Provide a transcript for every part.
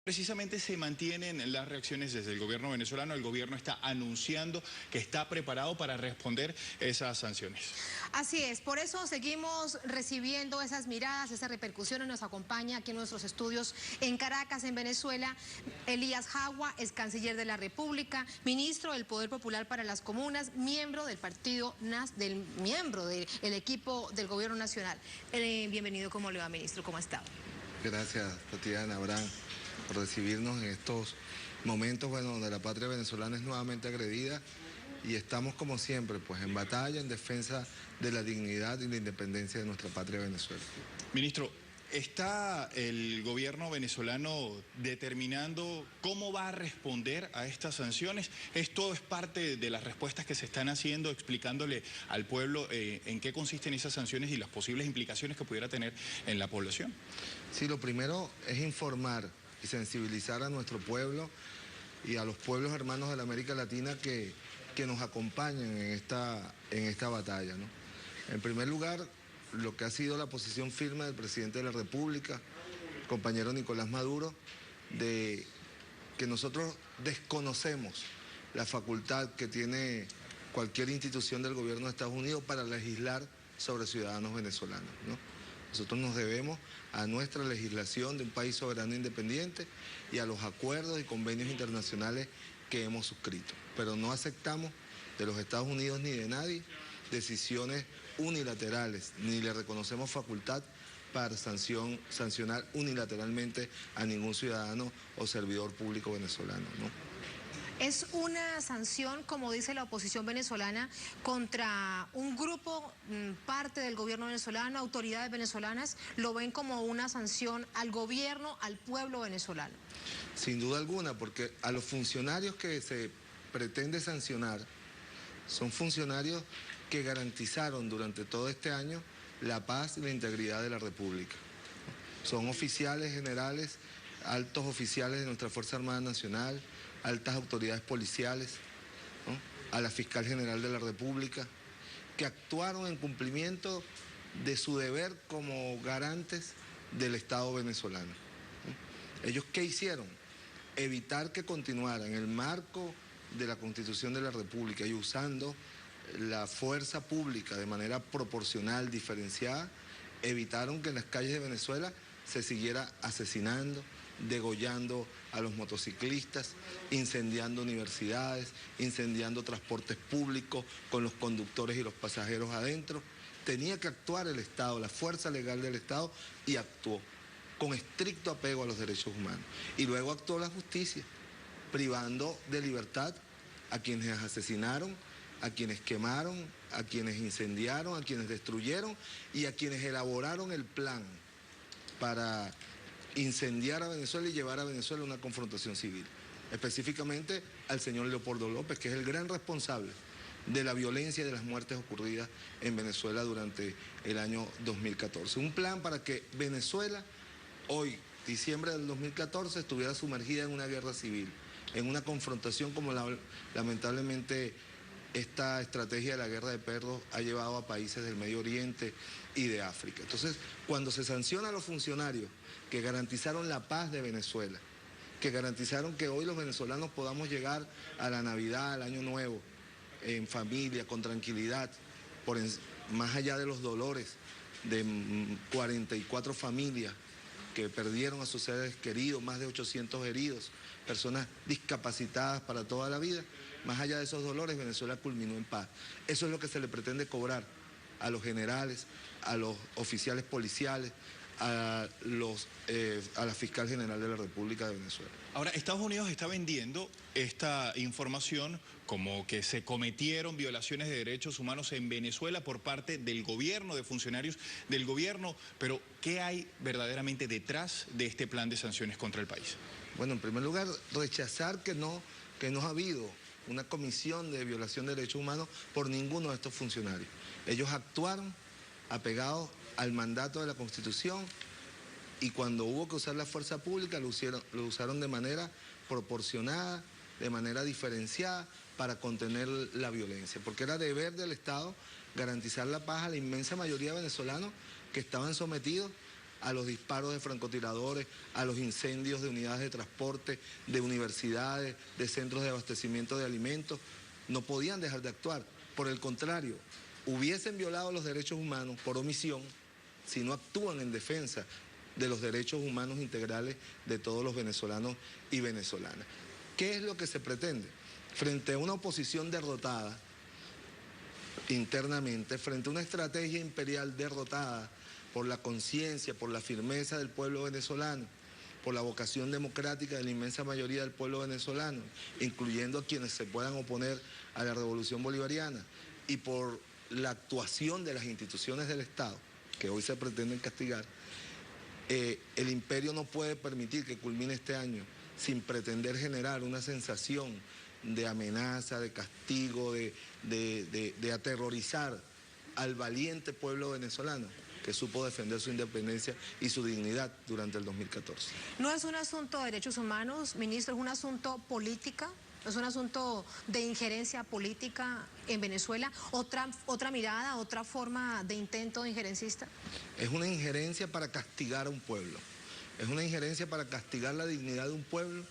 Precisamente se mantienen las reacciones desde el gobierno venezolano. El gobierno está anunciando que está preparado para responder esas sanciones. Así es, por eso seguimos recibiendo esas miradas, esas repercusiones. Nos acompaña aquí en nuestros estudios en Caracas, en Venezuela, Elías Jagua, ex canciller de la República, ministro del Poder Popular para las Comunas, miembro del partido miembro del equipo del gobierno nacional. Bienvenido, ¿cómo le va, ministro? ¿Cómo está? Gracias, Tatiana, Abraham, por recibirnos en estos momentos, donde la patria venezolana es nuevamente agredida y estamos como siempre, pues en batalla, en defensa de la dignidad y la independencia de nuestra patria Venezuela. Ministro, ¿está el gobierno venezolano determinando cómo va a responder a estas sanciones? Esto es parte de las respuestas que se están haciendo, explicándole al pueblo en qué consisten esas sanciones y las posibles implicaciones que pudiera tener en la población. Sí, lo primero es informar y sensibilizar a nuestro pueblo y a los pueblos hermanos de la América Latina que nos acompañan en esta batalla, ¿no? En primer lugar, lo que ha sido la posición firme del presidente de la República, compañero Nicolás Maduro, de que nosotros desconocemos la facultad que tiene cualquier institución del gobierno de Estados Unidos para legislar sobre ciudadanos venezolanos, ¿no? Nosotros nos debemos a nuestra legislación de un país soberano e independiente y a los acuerdos y convenios internacionales que hemos suscrito. Pero no aceptamos de los Estados Unidos ni de nadie decisiones unilaterales, ni le reconocemos facultad para sancionar unilateralmente a ningún ciudadano o servidor público venezolano, ¿no? Es una sanción, como dice la oposición venezolana, contra un grupo, parte del gobierno venezolano, autoridades venezolanas, lo ven como una sanción al gobierno, al pueblo venezolano. Sin duda alguna, porque a los funcionarios que se pretende sancionar son funcionarios que garantizaron durante todo este año la paz y la integridad de la República. Son oficiales generales, altos oficiales de nuestra Fuerza Armada Nacional, altas autoridades policiales, ¿no? A la Fiscal General de la República, que actuaron en cumplimiento de su deber como garantes del Estado venezolano, ¿no? ¿Ellos qué hicieron? Evitar que continuara en el marco de la Constitución de la República y usando la fuerza pública de manera proporcional, diferenciada, evitaron que en las calles de Venezuela se siguiera asesinando, degollando a los motociclistas, incendiando universidades, incendiando transportes públicos con los conductores y los pasajeros adentro. Tenía que actuar el Estado, la fuerza legal del Estado, y actuó con estricto apego a los derechos humanos. Y luego actuó la justicia, privando de libertad a quienes asesinaron, a quienes quemaron, a quienes incendiaron, a quienes destruyeron y a quienes elaboraron el plan para incendiar a Venezuela y llevar a Venezuela a una confrontación civil. Específicamente al señor Leopoldo López, que es el gran responsable de la violencia y de las muertes ocurridas en Venezuela durante el año 2014. Un plan para que Venezuela, hoy, diciembre del 2014, estuviera sumergida en una guerra civil, en una confrontación como lamentablemente esta estrategia de la guerra de perros ha llevado a países del Medio Oriente y de África. Entonces, cuando se sanciona a los funcionarios que garantizaron la paz de Venezuela, que garantizaron que hoy los venezolanos podamos llegar a la Navidad, al Año Nuevo, en familia, con tranquilidad, más allá de los dolores de 44 familias que perdieron a sus seres queridos, más de 800 heridos, personas discapacitadas para toda la vida. Más allá de esos dolores, Venezuela culminó en paz. Eso es lo que se le pretende cobrar a los generales, a los oficiales policiales, a la Fiscal General de la República de Venezuela. Ahora, Estados Unidos está vendiendo esta información como que se cometieron violaciones de derechos humanos en Venezuela por parte del gobierno, de funcionarios del gobierno, pero ¿qué hay verdaderamente detrás de este plan de sanciones contra el país? Bueno, en primer lugar, rechazar que no ha habido una comisión de violación de derechos humanos por ninguno de estos funcionarios. Ellos actuaron apegados al mandato de la Constitución y cuando hubo que usar la fuerza pública lo usaron de manera proporcionada, de manera diferenciada para contener la violencia, porque era deber del Estado garantizar la paz a la inmensa mayoría de venezolanos que estaban sometidos a los disparos de francotiradores, a los incendios de unidades de transporte, de universidades, de centros de abastecimiento de alimentos, no podían dejar de actuar. Por el contrario, hubiesen violado los derechos humanos por omisión si no actúan en defensa de los derechos humanos integrales de todos los venezolanos y venezolanas. ¿Qué es lo que se pretende? Frente a una oposición derrotada internamente, frente a una estrategia imperial derrotada por la conciencia, por la firmeza del pueblo venezolano, por la vocación democrática de la inmensa mayoría del pueblo venezolano, incluyendo a quienes se puedan oponer a la revolución bolivariana, y por la actuación de las instituciones del Estado, que hoy se pretenden castigar, el imperio no puede permitir que culmine este año sin pretender generar una sensación de amenaza, de castigo, de aterrorizar al valiente pueblo venezolano que supo defender su independencia y su dignidad durante el 2014. No es un asunto de derechos humanos, ministro, es un asunto política. ¿Es un asunto de injerencia política en Venezuela? ¿Otra mirada, otra forma de intento injerencista? Es una injerencia para castigar a un pueblo. Es una injerencia para castigar la dignidad de un pueblo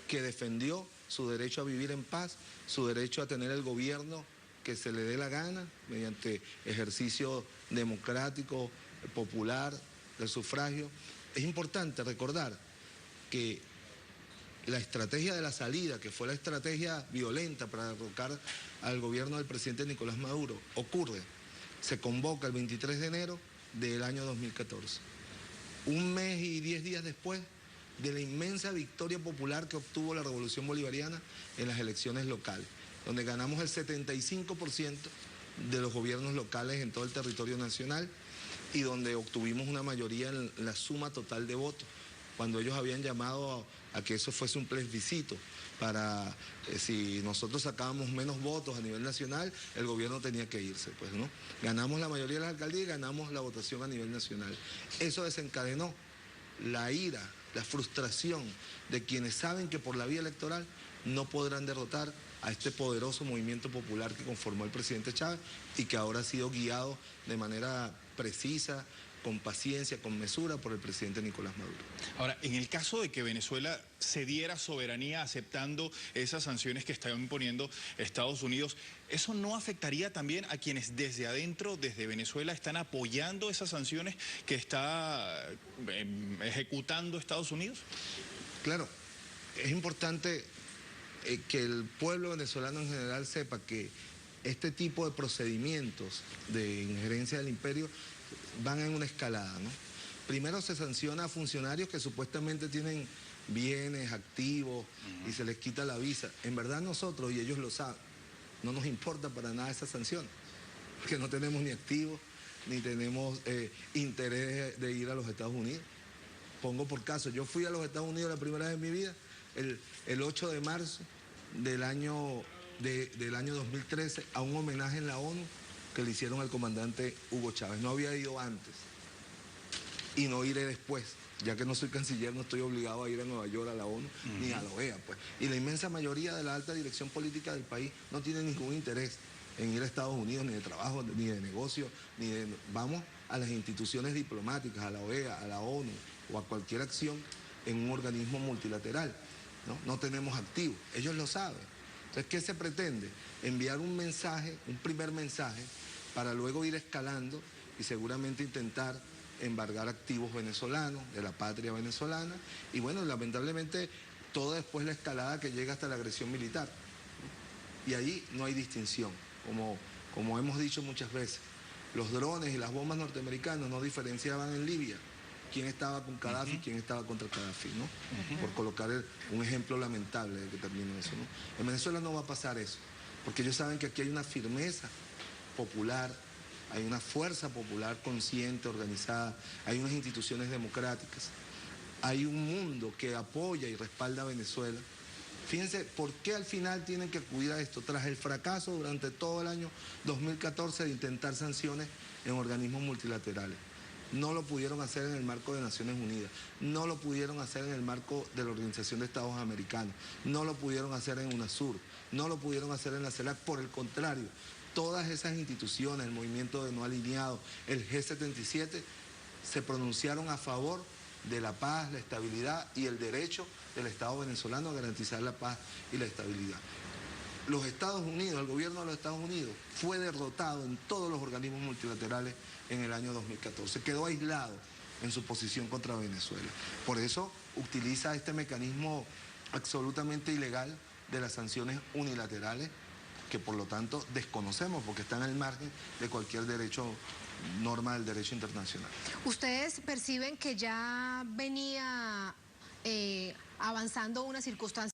que defendió su derecho a vivir en paz, su derecho a tener el gobierno que se le dé la gana, mediante ejercicio democrático, popular, del sufragio. Es importante recordar que la estrategia de la salida, que fue la estrategia violenta para derrocar al gobierno del presidente Nicolás Maduro, se convoca el 23 de enero del año 2014. Un mes y 10 días después de la inmensa victoria popular que obtuvo la revolución bolivariana en las elecciones locales, donde ganamos el 75% de los gobiernos locales en todo el territorio nacional y donde obtuvimos una mayoría en la suma total de votos, cuando ellos habían llamado a que eso fuese un plebiscito para, si nosotros sacábamos menos votos a nivel nacional, el gobierno tenía que irse, pues, ¿no? Ganamos la mayoría de las alcaldías y ganamos la votación a nivel nacional. Eso desencadenó la ira, la frustración de quienes saben que por la vía electoral no podrán derrotar a este poderoso movimiento popular que conformó el presidente Chávez y que ahora ha sido guiado de manera precisa, con paciencia, con mesura por el presidente Nicolás Maduro. Ahora, en el caso de que Venezuela cediera soberanía aceptando esas sanciones que está imponiendo Estados Unidos, ¿eso no afectaría también a quienes desde adentro, desde Venezuela, están apoyando esas sanciones que está ejecutando Estados Unidos? Claro, es importante que el pueblo venezolano en general sepa que este tipo de procedimientos de injerencia del imperio van en una escalada, ¿no? Primero se sanciona a funcionarios que supuestamente tienen bienes, activos, y se les quita la visa. En verdad nosotros, y ellos lo saben, no nos importa para nada esa sanción, porque no tenemos ni activos, ni tenemos interés de ir a los Estados Unidos. Pongo por caso, yo fui a los Estados Unidos la primera vez en mi vida, el 8 de marzo del año 2013, a un homenaje en la ONU que le hicieron al comandante Hugo Chávez. No había ido antes y no iré después, ya que no soy canciller, no estoy obligado a ir a Nueva York, a la ONU, ni a la OEA, pues. Y la inmensa mayoría de la alta dirección política del país no tiene ningún interés en ir a Estados Unidos, ni de trabajo, ni de negocio, ni de... Vamos a las instituciones diplomáticas, a la OEA, a la ONU, o a cualquier acción en un organismo multilateral, ¿no? No tenemos activos, ellos lo saben. Entonces, ¿qué se pretende? Enviar un mensaje, un primer mensaje, para luego ir escalando y seguramente intentar embargar activos venezolanos, de la patria venezolana, y bueno, lamentablemente, todo después la escalada que llega hasta la agresión militar. Y ahí no hay distinción, como hemos dicho muchas veces. Los drones y las bombas norteamericanas no diferenciaban en Libia quién estaba con Gaddafi y quién estaba contra Gaddafi, ¿no? Por colocar un ejemplo lamentable de que termine eso, ¿no? En Venezuela no va a pasar eso, porque ellos saben que aquí hay una firmeza popular, hay una fuerza popular consciente, organizada, hay unas instituciones democráticas, hay un mundo que apoya y respalda a Venezuela. Fíjense, ¿por qué al final tienen que acudir a esto? Tras el fracaso durante todo el año 2014 de intentar sanciones en organismos multilaterales. No lo pudieron hacer en el marco de Naciones Unidas, no lo pudieron hacer en el marco de la Organización de Estados Americanos, no lo pudieron hacer en UNASUR, no lo pudieron hacer en la CELAC. Por el contrario, todas esas instituciones, el movimiento de no alineados, el G77, se pronunciaron a favor de la paz, la estabilidad y el derecho del Estado venezolano a garantizar la paz y la estabilidad. Los Estados Unidos, el gobierno de los Estados Unidos, fue derrotado en todos los organismos multilaterales en el año 2014. Quedó aislado en su posición contra Venezuela. Por eso utiliza este mecanismo absolutamente ilegal de las sanciones unilaterales, que por lo tanto desconocemos porque están al margen de cualquier norma del derecho internacional. ¿Ustedes perciben que ya venía avanzando una circunstancia